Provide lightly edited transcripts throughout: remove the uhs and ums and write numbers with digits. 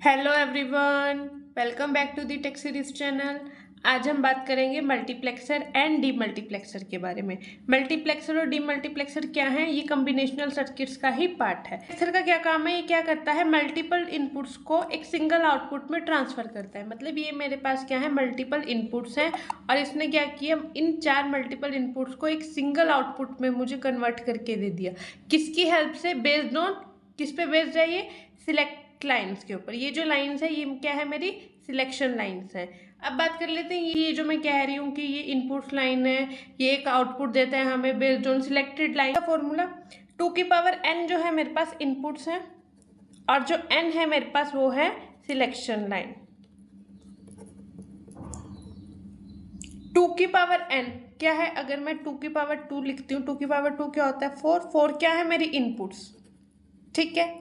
Hello everyone, welcome back to the tech series channel. आज हम बात करेंगे मल्टीप्लेक्सर एंड डीमल्टीप्लेक्सर के बारे में। मल्टीप्लेक्सर और डीमल्टीप्लेक्सर क्या है? ये कॉम्बिनेशनल सर्किट्स का ही पार्ट है। मल्टीप्लेक्सर का क्या काम है? ये क्या करता है? मल्टीपल इनपुट्स को एक सिंगल आउटपुट में ट्रांसफर करता है। मतलब ये मेरे पास क्या है, मल्टीपल इनपुट्स हैं और इसने क्या किया, इन 4 मल्टीपल इनपुट्स को एक सिंगल आउटपुट में मुझे कन्वर्ट करके दे दिया। किसकी हेल्प से? बेस्ड ऑन किस पे बेस्ड है ये? सिलेक्ट लाइंस के ऊपर। ये जो लाइंस है ये क्या है, मेरी सिलेक्शन लाइंस है। अब बात कर लेते हैं, ये जो मैं कह रही हूँ कि ये इनपुट लाइन है, ये एक आउटपुट देता है हमें बेस्ड ऑन सिलेक्टेड लाइन का फॉर्मूला। 2 की पावर n जो है मेरे पास इनपुट्स हैं और जो n है मेरे पास वो है सिलेक्शन लाइन। 2 की पावर n क्या है? अगर मैं 2 की पावर 2 लिखती हूँ, 2 की पावर 2 क्या होता है? 4 क्या है? मेरी इनपुट्स। ठीक है,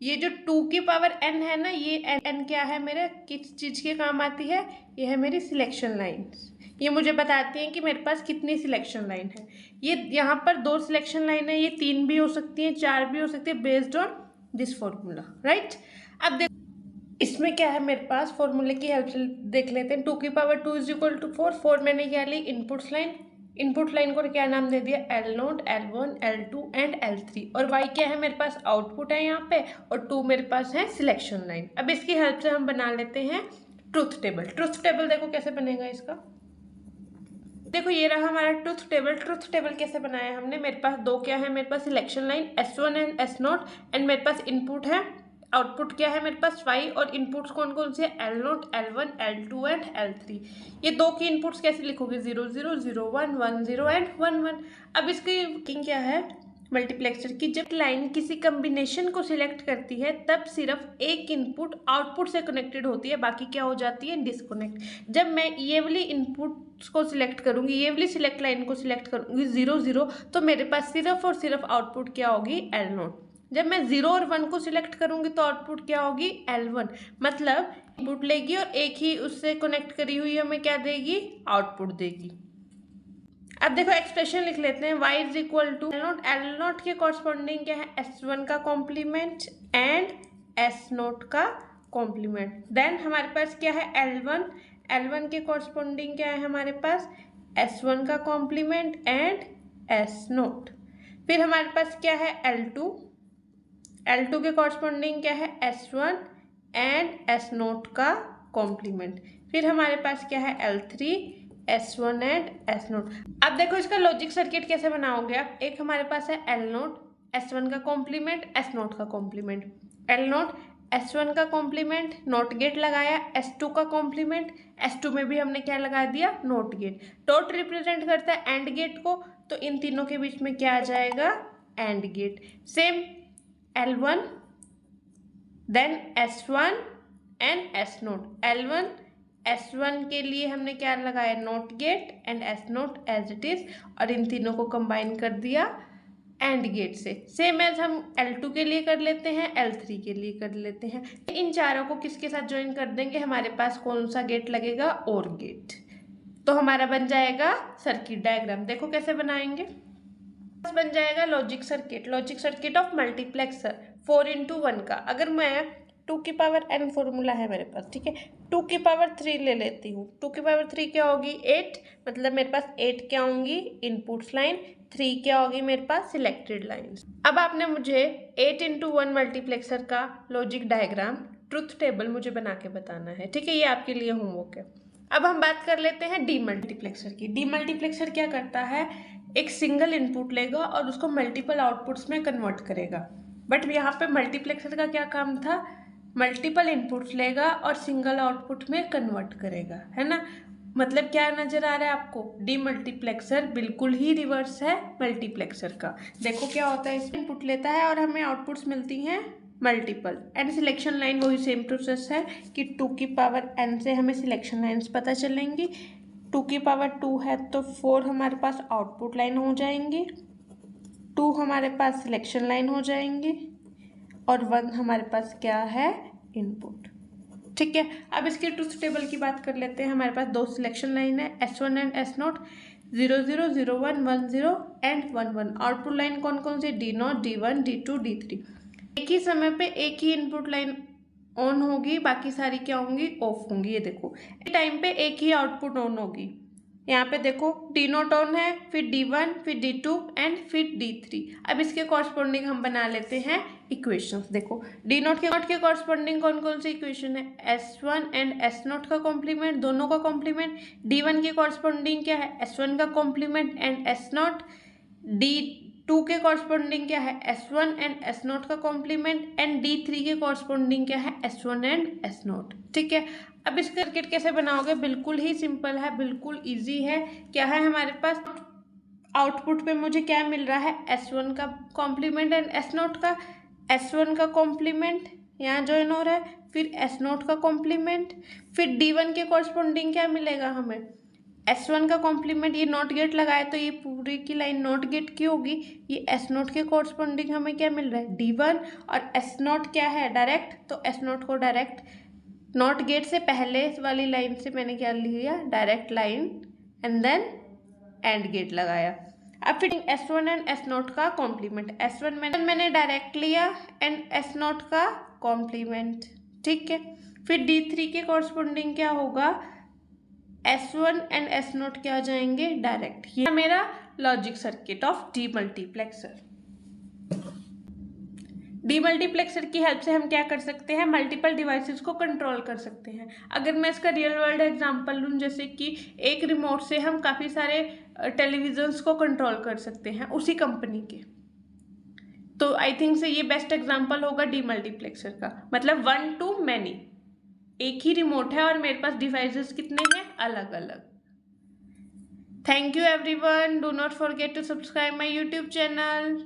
ये जो 2 की पावर n है ना, ये n क्या है मेरे, किस चीज़ के काम आती है? ये है मेरी सिलेक्शन लाइन्स। ये मुझे बताती हैं कि मेरे पास कितनी सिलेक्शन लाइन है। ये यहाँ पर 2 सिलेक्शन लाइन है, ये 3 भी हो सकती है, 4 भी हो सकती है, based on this formula, right. अब देखो इसमें क्या है मेरे पास, फॉर्मूले की हेल्प से देख लेते हैं। 2 की पावर 2 इज इक्वल टू 4 मैंने क्या ली? Inputs line. इनपुट लाइन को क्या नाम दे दिया? L0, L1, L2 and L3। और Y क्या है मेरे पास? आउटपुट है यहाँ पे, और 2 मेरे पास है सिलेक्शन लाइन। अब इसकी हेल्प से हम बना लेते हैं ट्रुथ टेबल। ट्रुथ टेबल देखो कैसे बनेगा इसका। देखो ये रहा हमारा ट्रुथ टेबल। ट्रुथ टेबल कैसे बनाया हमने? मेरे पास 2 क्या है मेरे पास? Selection line S1 and S0 and मेरे पास इनपुट है, आउटपुट क्या है मेरे पास? Y। और इनपुट्स कौन कौन से? L0, L1, L2 and L3। ये 2 की इनपुट्स कैसे लिखोगे? 0 0 0 1 1 0 एंड 1 1। अब इसकी वर्किंग क्या है मल्टीप्लेक्सर की? जब लाइन किसी कम्बिनेशन को सिलेक्ट करती है तब सिर्फ एक इनपुट आउटपुट से कनेक्टेड होती है, बाकी क्या हो जाती है? डिस्कनेक्ट। जब मैं ये वाली इनपुट्स को सिलेक्ट करूंगी, ये वाली सिलेक्ट लाइन को सिलेक्ट करूंगी 0 0, तो मेरे पास सिर्फ और सिर्फ आउटपुट क्या होगी? L0। जब मैं 0 और 1 को सिलेक्ट करूंगी तो आउटपुट क्या होगी? L1। मतलब इनपुट लेगी और एक ही उससे कनेक्ट करी हुई हमें क्या देगी? आउटपुट देगी। अब देखो एक्सप्रेशन लिख लेते हैं। y is equal to L0। L0 के कॉरस्पॉन्डिंग क्या है? S1 का कॉम्प्लीमेंट एंड S0 का कॉम्प्लीमेंट। देन हमारे पास क्या है? L1। L1 के कॉरस्पॉन्डिंग क्या है हमारे पास? S1 का कॉम्प्लीमेंट एंड S0। फिर हमारे पास क्या है? L2। L2 के कॉरस्पॉन्डिंग क्या है? S1 एंड S0 का कॉम्प्लीमेंट। फिर हमारे पास क्या है? L3, S1 and S0। अब देखो इसका लॉजिक सर्किट कैसे बनाओगे आप। एक हमारे पास है L0, S1 का कॉम्प्लीमेंट, S0 का कॉम्प्लीमेंट। L0 S1 का कॉम्प्लीमेंट, नॉट गेट लगाया, S2 का कॉम्प्लीमेंट, S2 में भी हमने क्या लगा दिया? Not gate. डॉट रिप्रेजेंट करता है एंड गेट को, तो इन तीनों के बीच में क्या आ जाएगा? And gate. Same L1 then S1 and S0। L1 S1 के लिए हमने क्या लगाया? Not gate and S0 as it is, और इन तीनों को कंबाइन कर दिया एंड गेट से। सेम एज हम L2 के लिए कर लेते हैं, L3 के लिए कर लेते हैं। इन चारों को किसके साथ ज्वाइन कर देंगे? हमारे पास कौन सा गेट लगेगा? और गेट। तो हमारा बन जाएगा सर्किट डायग्राम। देखो कैसे बनाएंगे। बन जाएगा logic circuit. Logic circuit of multiplexer 4x1 का। अगर मैं 2 की पावर n फॉर्मूला है मेरे पास, ठीक है, 2 की पावर 3 ले लेती हूँ। 2 की पावर 3 क्या होगी? 8। मतलब मेरे पास 8 क्या होंगी? Inputs line. 3 क्या होगी मेरे पास? Selected lines. अब आपने मुझे 8x1 मल्टीप्लेक्सर का लॉजिक डायग्राम, ट्रुथ टेबल मुझे बना के बताना है, ठीक है। ये आपके लिए होमवर्क है। अब हम बात कर लेते हैं डीमल्टीप्लेक्सर की। डीमल्टीप्लेक्सर क्या करता है? एक सिंगल इनपुट लेगा और उसको मल्टीपल आउटपुट्स में कन्वर्ट करेगा। बट यहाँ पे मल्टीप्लेक्सर का क्या काम था? मल्टीपल इनपुट्स लेगा और सिंगल आउटपुट में कन्वर्ट करेगा, है ना। मतलब क्या नजर आ रहा है आपको? डीमल्टीप्लेक्सर बिल्कुल ही रिवर्स है मल्टीप्लेक्सर का। देखो क्या होता है, इसमें इनपुट लेता है और हमें आउटपुट्स मिलती हैं मल्टीपल। एंड सिलेक्शन लाइन वही सेम प्रोसेस है कि 2 की पावर n से हमें सिलेक्शन लाइन्स पता चलेंगी। 2 की पावर 2 है तो 4 हमारे पास आउटपुट लाइन हो जाएंगी, 2 हमारे पास सिलेक्शन लाइन हो जाएंगी और 1 हमारे पास क्या है? इनपुट। ठीक है, अब इसके ट्रुथ टेबल की बात कर लेते हैं। हमारे पास 2 सिलेक्शन लाइन है, S1 and S0, 0 0 0 1 1 0 and 1 1। Output line कौन कौन सी? D0, D1, D2, D3। एक ही समय पे एक ही इनपुट लाइन ऑन होगी, बाकी सारी क्या होंगी, ऑफ होंगी। ये देखो टाइम पे एक ही आउटपुट ऑन होगी। यहाँ पे देखो डी नोट ऑन है, फिर D1, फिर D2 एंड फिर D3। अब इसके कॉरस्पॉन्डिंग हम बना लेते हैं इक्वेशंस। देखो डी नोट के कॉरस्पॉन्डिंग कौन कौन सी इक्वेशन है, S1 एंड S0 का कॉम्प्लीमेंट, दोनों का कॉम्प्लीमेंट। D1 की कॉरस्पॉन्डिंग क्या है, S1 का कॉम्प्लीमेंट एंड S0। D2 के कॉरस्पॉन्डिंग क्या है, S1 एंड S0 का कॉम्प्लीमेंट एंड D3 के कॉरस्पॉन्डिंग क्या है, S1 एंड S0। ठीक है, अब इसका सर्किट कैसे बनाओगे, बिल्कुल ही सिंपल है, बिल्कुल इजी है। क्या है हमारे पास, आउटपुट पे मुझे क्या मिल रहा है, S1 का कॉम्प्लीमेंट एंड S0 का। S1 का कॉम्प्लीमेंट यहाँ ज्वाइन हो रहा है, फिर S0 का कॉम्प्लीमेंट, फिर D1 के कॉरस्पॉन्डिंग क्या मिलेगा हमें, S1 का कॉम्प्लीमेंट। ये नॉट गेट लगाए तो ये पूरी की लाइन नॉट गेट की होगी। ये S0 के कॉरस्पॉन्डिंग हमें क्या मिल रहा है, D1, और S0 क्या है डायरेक्ट, तो S0 को डायरेक्ट नॉट गेट से पहले वाली लाइन से मैंने क्या लिया, direct line and then and gate लगाया। अब फिर S1 एंड S0 का कॉम्प्लीमेंट, S1 मैंने डायरेक्ट लिया एंड S0 का कॉम्प्लीमेंट। ठीक है, फिर D3 के कॉरस्पॉन्डिंग क्या होगा, S1 एंड S0 क्या आ जाएंगे डायरेक्ट। ये मेरा logic circuit of demultiplexer. Demultiplexer की हेल्प से हम क्या कर सकते हैं, मल्टीपल डिवाइसेस को कंट्रोल कर सकते हैं। अगर मैं इसका रियल वर्ल्ड एग्जांपल लूँ, जैसे कि एक रिमोट से हम काफ़ी सारे टेलीविजन्स को कंट्रोल कर सकते हैं उसी कंपनी के, तो आई थिंक से ये बेस्ट एग्जांपल होगा डीमल्टीप्लेक्सर का। मतलब 1 to many, एक ही रिमोट है और मेरे पास डिवाइसेस कितने हैं, अलग अलग। Thank you everyone, do not forget to subscribe my YouTube channel.